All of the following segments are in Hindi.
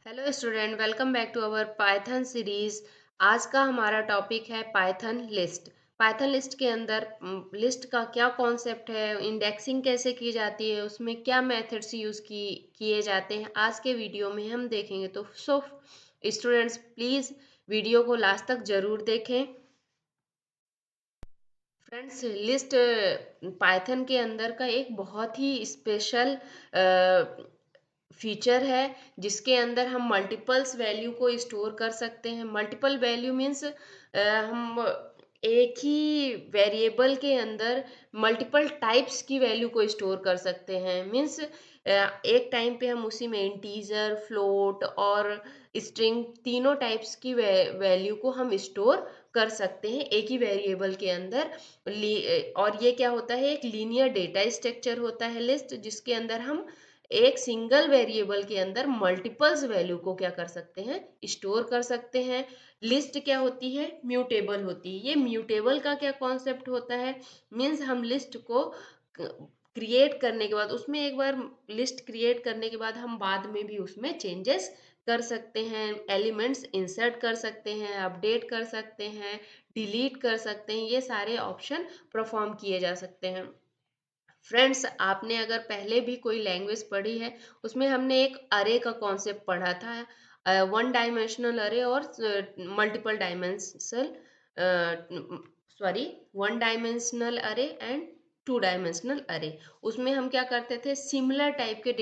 Hello student, welcome back to our Python series. आज का हमारा टॉपिक है पाइथन लिस्ट। पाइथन लिस्ट के अंदर लिस्ट का क्या कॉन्सेप्ट है, इंडेक्सिंग कैसे की जाती है, उसमें क्या मेथड्स यूज़ किए जाते हैं, आज के वीडियो में हम देखेंगे। तो स्टूडेंट्स प्लीज़ वीडियो को लास्ट तक ज़रूर देखें। फ्रेंड्स, लिस्ट पाइथन के अंदर का एक बहुत ही स्पेशल फीचर है जिसके अंदर हम मल्टीपल्स वैल्यू को स्टोर कर सकते हैं। मल्टीपल वैल्यू मीन्स हम एक ही वेरिएबल के अंदर मल्टीपल टाइप्स की वैल्यू को स्टोर कर सकते हैं। मीन्स एक टाइम पे हम उसी में इंटीजर, फ्लोट और स्ट्रिंग तीनों टाइप्स की वैल्यू को हम स्टोर कर सकते हैं एक ही वेरिएबल के अंदर। और ये क्या होता है, एक लीनियर डेटा स्ट्रक्चर होता है लिस्ट, जिसके अंदर हम एक सिंगल वेरिएबल के अंदर मल्टीपल्स वैल्यू को क्या कर सकते हैं, स्टोर कर सकते हैं। लिस्ट क्या होती है, म्यूटेबल होती है। ये म्यूटेबल का क्या कॉन्सेप्ट होता है, मीन्स हम लिस्ट को क्रिएट करने के बाद, उसमें एक बार लिस्ट क्रिएट करने के बाद हम बाद में भी उसमें चेंजेस कर सकते हैं, एलिमेंट्स इंसर्ट कर सकते हैं, अपडेट कर सकते हैं, डिलीट कर सकते हैं। ये सारे ऑप्शन परफॉर्म किए जा सकते हैं। फ्रेंड्स, आपने अगर पहले भी कोई लैंग्वेज पढ़ी है, उसमें हमने एक अरे का कॉन्सेप्ट पढ़ा था, वन डायमेंशनल अरे और multiple dimensional sorry one dimensional अरे एंड टू डायमेंशनल अरे। उसमें हम क्या करते थे, सिमिलर टाइप के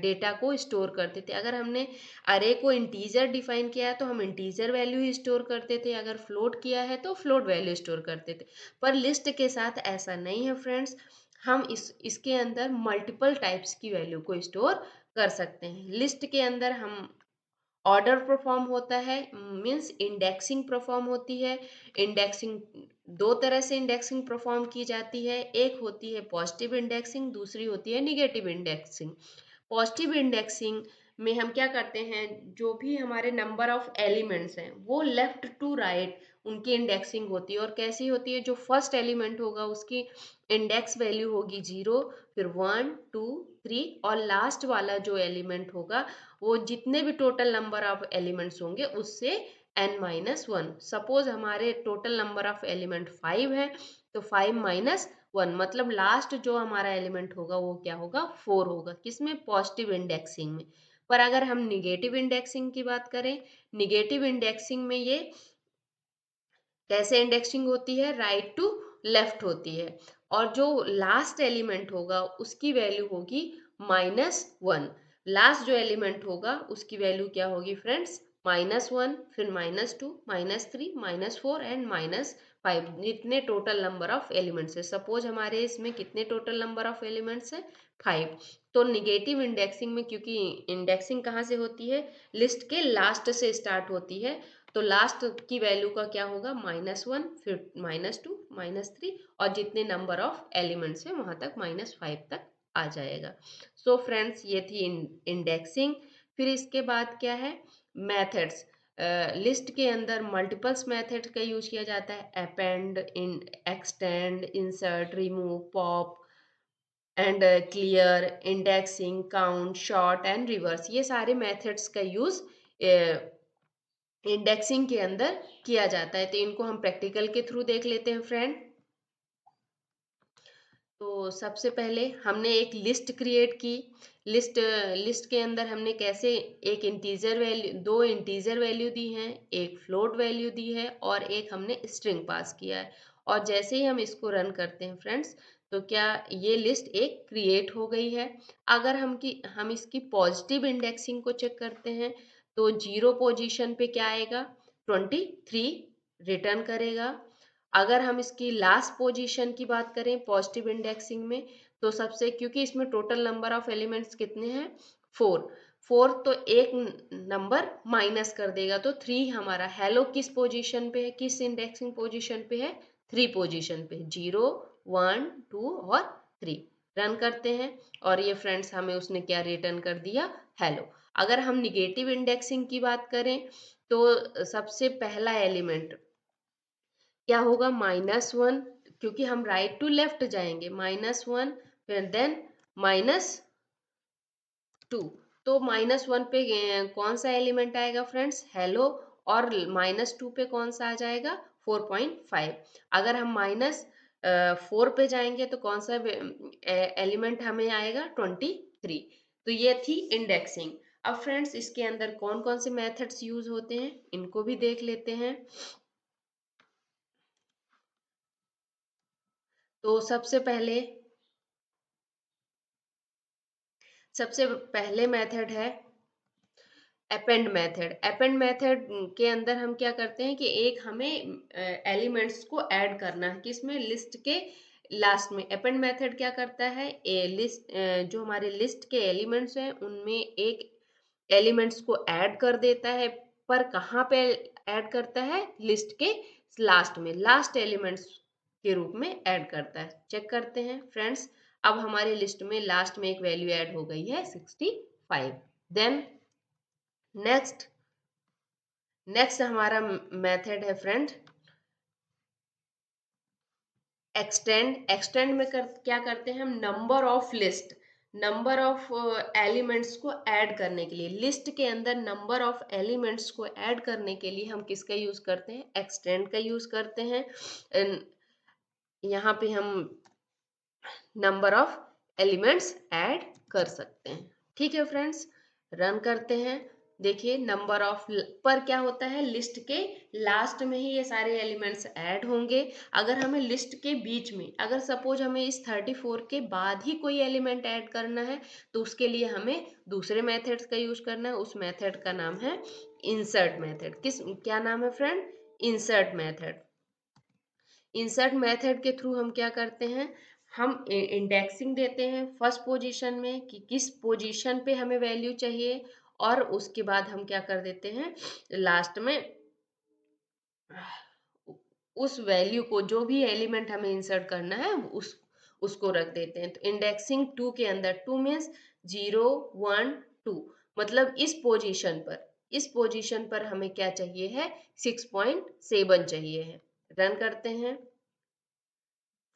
डेटा को स्टोर करते थे। अगर हमने अरे को इंटीजर डिफाइन किया है तो हम इंटीजर वैल्यू ही स्टोर करते थे, अगर फ्लोट किया है तो फ्लोट वैल्यू स्टोर करते थे। पर लिस्ट के साथ ऐसा नहीं है फ्रेंड्स, हम इसके अंदर मल्टीपल टाइप्स की वैल्यू को स्टोर कर सकते हैं। लिस्ट के अंदर हम ऑर्डर परफॉर्म होता है, मीन्स इंडेक्सिंग परफॉर्म होती है। इंडेक्सिंग दो तरह से इंडेक्सिंग परफॉर्म की जाती है, एक होती है पॉजिटिव इंडेक्सिंग, दूसरी होती है निगेटिव इंडेक्सिंग। पॉजिटिव इंडेक्सिंग में हम क्या करते हैं, जो भी हमारे नंबर ऑफ एलिमेंट्स हैं वो लेफ्ट टू राइट उनकी इंडेक्सिंग होती है। और कैसी होती है, जो फर्स्ट एलिमेंट होगा उसकी इंडेक्स वैल्यू होगी 0, फिर 1 2 3, और लास्ट वाला जो एलिमेंट होगा वो जितने भी टोटल नंबर ऑफ एलिमेंट्स होंगे उससे n-1। सपोज हमारे टोटल नंबर ऑफ एलिमेंट 5 है, तो 5-1 मतलब लास्ट जो हमारा एलिमेंट होगा वो क्या होगा, 4 होगा। किसमें, पॉजिटिव इंडेक्सिंग में। पर अगर हम निगेटिव इंडेक्सिंग की बात करें, निगेटिव इंडेक्सिंग में ये कैसे इंडेक्सिंग होती है, राइट टू लेफ्ट होती है। और जो लास्ट एलिमेंट होगा उसकी वैल्यू होगी -1। लास्ट जो एलिमेंट होगा उसकी वैल्यू क्या होगी फ्रेंड्स, -1, फिर -2, -3, -4 एंड -5। इतने टोटल नंबर ऑफ एलिमेंट्स है। सपोज हमारे इसमें कितने टोटल नंबर ऑफ एलिमेंट्स है, 5। तो निगेटिव इंडेक्सिंग में, क्योंकि इंडेक्सिंग कहाँ से होती है, लिस्ट के लास्ट से स्टार्ट होती है, तो लास्ट की वैल्यू का क्या होगा, -1, फिर -2, -3, और जितने नंबर ऑफ एलिमेंट्स हैं वहां तक -5 तक आ जाएगा। सो फ्रेंड्स, ये थी इंडेक्सिंग। फिर इसके बाद क्या है, मेथड्स। लिस्ट के अंदर मल्टीपल्स मेथड का यूज किया जाता है, append, extend, insert, remove, pop and clear, indexing, count, short and reverse. ये सारे मेथड्स का यूज इंडेक्सिंग के अंदर किया जाता है। तो इनको हम प्रैक्टिकल के थ्रू देख लेते हैं फ्रेंड। तो सबसे पहले हमने एक लिस्ट क्रिएट की। लिस्ट के अंदर हमने कैसे, एक इंटीजर वैल्यू, दो इंटीजर वैल्यू दी हैं, एक फ्लोट वैल्यू दी है, और एक हमने स्ट्रिंग पास किया है। और जैसे ही हम इसको रन करते हैं फ्रेंड्स, तो क्या ये लिस्ट एक क्रिएट हो गई है। अगर हम इसकी पॉजिटिव इंडेक्सिंग को चेक करते हैं, तो 0 पोजीशन पे क्या आएगा, 23 रिटर्न करेगा। अगर हम इसकी लास्ट पोजीशन की बात करें पॉजिटिव इंडेक्सिंग में, तो सबसे, क्योंकि इसमें टोटल नंबर ऑफ एलिमेंट्स कितने हैं, 4, तो एक नंबर माइनस कर देगा, तो 3 हमारा। हेलो किस पोजीशन पे है, किस इंडेक्सिंग पोजीशन पे है, 3 पोजीशन पे, 0 1 2 और 3। रन करते हैं और ये फ्रेंड्स हमें उसने क्या रिटर्न कर दिया, हेलो। अगर हम निगेटिव इंडेक्सिंग की बात करें, तो सबसे पहला एलिमेंट क्या होगा, -1, क्योंकि हम राइट टू लेफ्ट जाएंगे, -1, फिर देन -2, तो -1 पे कौन सा एलिमेंट आएगा फ्रेंड्स, हेलो, और -2 पे कौन सा आ जाएगा, 4.5। अगर हम -4 पे जाएंगे तो कौन सा एलिमेंट हमें आएगा, 23। तो ये थी इंडेक्सिंग। अब फ्रेंड्स इसके अंदर कौन कौन से मेथड्स यूज होते हैं इनको भी देख लेते हैं। तो सबसे पहले मेथड है अपेंड मेथड। अपेंड मेथड के अंदर हम क्या करते हैं कि एक हमें एलिमेंट्स को ऐड करना है, किसमें, लिस्ट के लास्ट में। अपेंड मेथड क्या करता है, लिस्ट जो हमारे लिस्ट के एलिमेंट्स हैं उनमें एक एलिमेंट्स को ऐड कर देता है, पर कहाँ पे ऐड करता है, लिस्ट के लास्ट में, लास्ट एलिमेंट्स के रूप में ऐड करता है। चेक करते हैं फ्रेंड्स, अब हमारे लिस्ट में लास्ट में एक वैल्यू ऐड हो गई है 65। देन नेक्स्ट हमारा मेथड है फ्रेंड एक्सटेंड में क्या करते हैं हम, नंबर ऑफ एलिमेंट्स को ऐड करने के लिए, लिस्ट के अंदर नंबर ऑफ एलिमेंट्स को ऐड करने के लिए हम किसका यूज करते हैं, एक्सटेंड का यूज करते हैं। यहाँ पे हम नंबर ऑफ एलिमेंट्स ऐड कर सकते हैं। ठीक है फ्रेंड्स, रन करते हैं। देखिए नंबर ऑफ पर क्या होता है, लिस्ट के लास्ट में ही ये सारे एलिमेंट्स ऐड होंगे। अगर हमें लिस्ट के बीच में, अगर सपोज हमें इस 34 के बाद ही कोई एलिमेंट ऐड करना है तो उसके लिए हमें दूसरे मेथड्स का यूज करना है। उस मेथड का नाम है इंसर्ट मेथड। क्या नाम है friend, insert method. Insert method के थ्रू हम क्या करते हैं, हम इंडेक्सिंग देते हैं फर्स्ट पोजीशन में कि किस पोजीशन पे हमें वैल्यू चाहिए, और उसके बाद हम क्या कर देते हैं, लास्ट में उस वैल्यू को, जो भी एलिमेंट हमें इंसर्ट करना है उसको रख देते हैं। तो इंडेक्सिंग 2 के अंदर 2 मीन्स 0 1 2, मतलब इस पोजीशन पर हमें क्या चाहिए है, 6.7 चाहिए है। रन करते हैं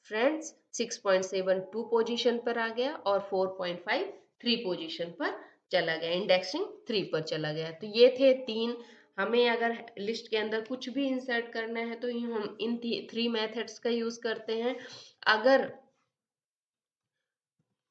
फ्रेंड्स, 6.72 पोजीशन पर आ गया और 4.5 3 पोजीशन पर चला गया, इंडेक्सिंग 3 पर चला गया। तो ये थे तीन, हमें अगर लिस्ट के अंदर कुछ भी इंसर्ट करना है तो हम इन 3 मेथड्स का यूज करते हैं। अगर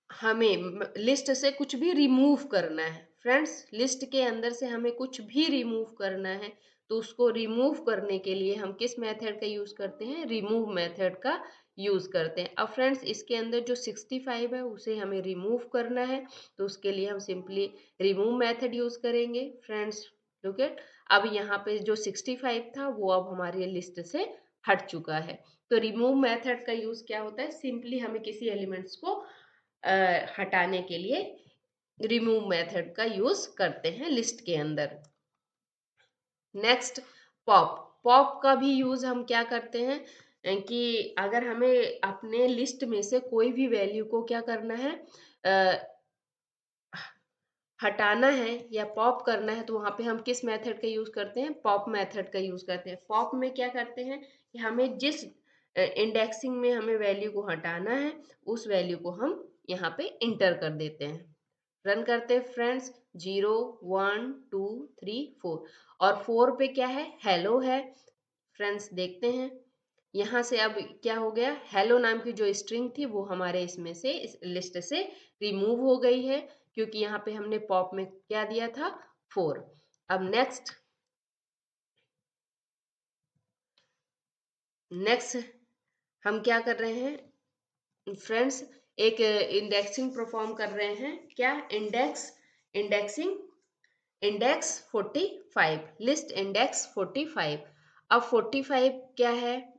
हमें लिस्ट से कुछ भी रिमूव करना है फ्रेंड्स, लिस्ट के अंदर से हमें कुछ भी रिमूव करना है तो उसको रिमूव करने के लिए हम किस मेथड का यूज करते हैं, रिमूव मेथड का यूज करते हैं। अब फ्रेंड्स इसके अंदर जो 65 है उसे हमें रिमूव करना है तो उसके लिए हम सिंपली रिमूव मेथड यूज करेंगे। फ्रेंड्स लुक एट, अब यहाँ पे जो 65 था वो अब हमारी लिस्ट से हट चुका है। तो रिमूव मेथड का यूज क्या होता है, सिंपली हमें किसी एलिमेंट्स को हटाने के लिए रिमूव मेथड का यूज करते हैं लिस्ट के अंदर। Next pop. पॉप का भी यूज हम क्या करते हैं कि अगर हमें अपने लिस्ट में से कोई भी वैल्यू को क्या करना है, हटाना है या पॉप करना है तो वहां पे हम किस मेथड का यूज करते हैं, पॉप मेथड का यूज करते हैं। पॉप में क्या करते हैं कि हमें जिस इंडेक्सिंग में हमें वैल्यू को हटाना है उस वैल्यू को हम यहाँ पे इंटर कर देते हैं। रन करते हैं फ्रेंड्स, 0 1 2 3 4, और 4 पे क्या है, हेलो है। फ्रेंड्स देखते हैं यहाँ से अब क्या हो गया, हेलो नाम की जो स्ट्रिंग थी वो हमारे इसमें से, इस लिस्ट से रिमूव हो गई है, क्योंकि यहाँ पे हमने पॉप में क्या दिया था, 4। अब नेक्स्ट हम क्या कर रहे हैं फ्रेंड्स, एक इंडेक्सिंग परफॉर्म कर रहे हैं। क्या, इंडेक्सिंग इंडेक्स 45, लिस्ट इंडेक्स 45। अब 45 क्या है,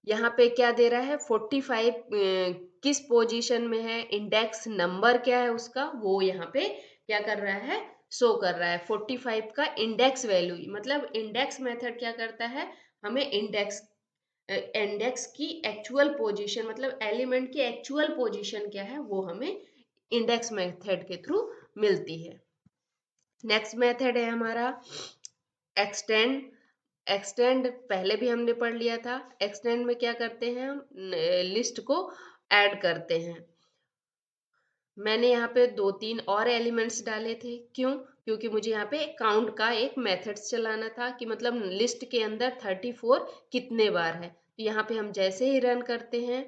यहाँ पे क्या दे रहा है, 45 किस पोजीशन में है, इंडेक्स नंबर क्या है उसका, वो यहाँ पे क्या कर रहा है, शो कर रहा है। 45 का इंडेक्स वैल्यू, मतलब इंडेक्स मेथड क्या करता है, हमें इंडेक्स की एक्चुअल पोजीशन, मतलब एलिमेंट की एक्चुअल पोजीशन क्या है वो हमें इंडेक्स मेथड के थ्रू मिलती है। नेक्स्ट मेथड है हमारा एक्सटेंड। एक्सटेंड पहले भी हमने पढ़ लिया था। एक्सटेंड में क्या करते हैं हम, लिस्ट को ऐड करते हैं। मैंने यहाँ पे 2-3 और एलिमेंट्स डाले थे, क्यों? क्योंकि मुझे यहाँ पे काउंट का एक मेथड्स चलाना था कि मतलब लिस्ट के अंदर 34 कितने बार है। तो यहाँ पे हम जैसे ही रन करते हैं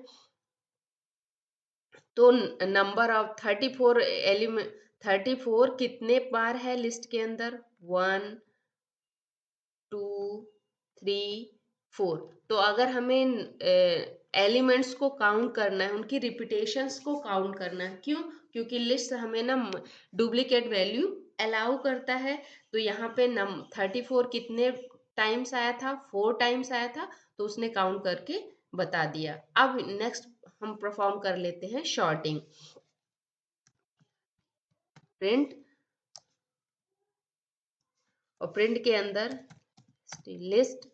तो नंबर ऑफ 34 एलिमेंट 34 कितने बार है लिस्ट के अंदर, 1 2 3 4। तो अगर हमें एलिमेंट्स को काउंट करना है, उनकी रिपीटेशंस को काउंट करना है, क्यों? क्योंकि लिस्ट हमें ना डुप्लीकेट वैल्यू अलाउ करता है। तो यहाँ पे 34 कितने टाइम्स आया था, 4 टाइम्स आया था, तो उसने काउंट करके बता दिया। अब नेक्स्ट हम परफॉर्म कर लेते हैं शॉर्टिंग। प्रिंट, और प्रिंट के अंदर लिस्ट,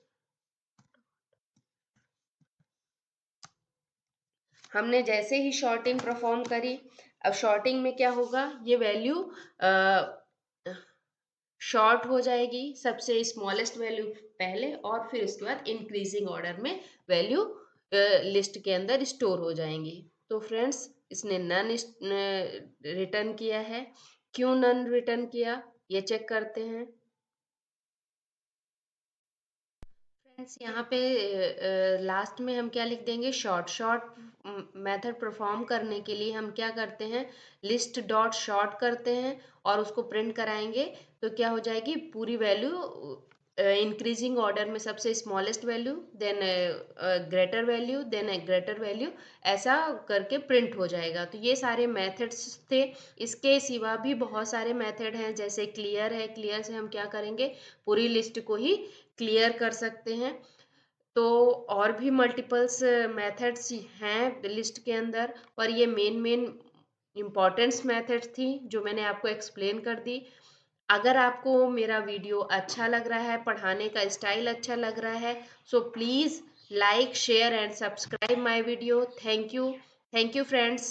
हमने जैसे ही शॉर्टिंग परफॉर्म करी, अब शॉर्टिंग में क्या होगा, ये वैल्यू शॉर्ट हो जाएगी, सबसे स्मॉलेस्ट वैल्यू पहले और फिर उसके बाद इंक्रीजिंग ऑर्डर में वैल्यू लिस्ट के अंदर स्टोर हो जाएंगी। तो फ्रेंड्स, इसने नन रिटर्न किया है। क्यों नन रिटर्न किया, ये चेक करते हैं। फ्रेंड्स, यहाँ पे लास्ट में हम क्या लिख देंगे, शॉर्ट। शॉर्ट मेथड परफॉर्म करने के लिए हम क्या करते हैं, लिस्ट डॉट शॉर्ट करते हैं और उसको प्रिंट कराएंगे। तो क्या हो जाएगी, पूरी वैल्यू इंक्रीजिंग ऑर्डर में सबसे smallest value, then greater value, then greater value, ऐसा करके प्रिंट हो जाएगा। तो ये सारे मेथड्स थे। इसके सिवा भी बहुत सारे मेथड हैं, जैसे क्लियर है। क्लियर से हम क्या करेंगे, पूरी लिस्ट को ही क्लियर कर सकते हैं। तो और भी मल्टीपल्स मेथड्स हैं लिस्ट के अंदर, पर ये मेन मेन इम्पॉर्टेंट्स मेथड्स थी जो मैंने आपको एक्सप्लेन कर दी। अगर आपको मेरा वीडियो अच्छा लग रहा है, पढ़ाने का स्टाइल अच्छा लग रहा है, so please like share and subscribe my video. Thank you friends.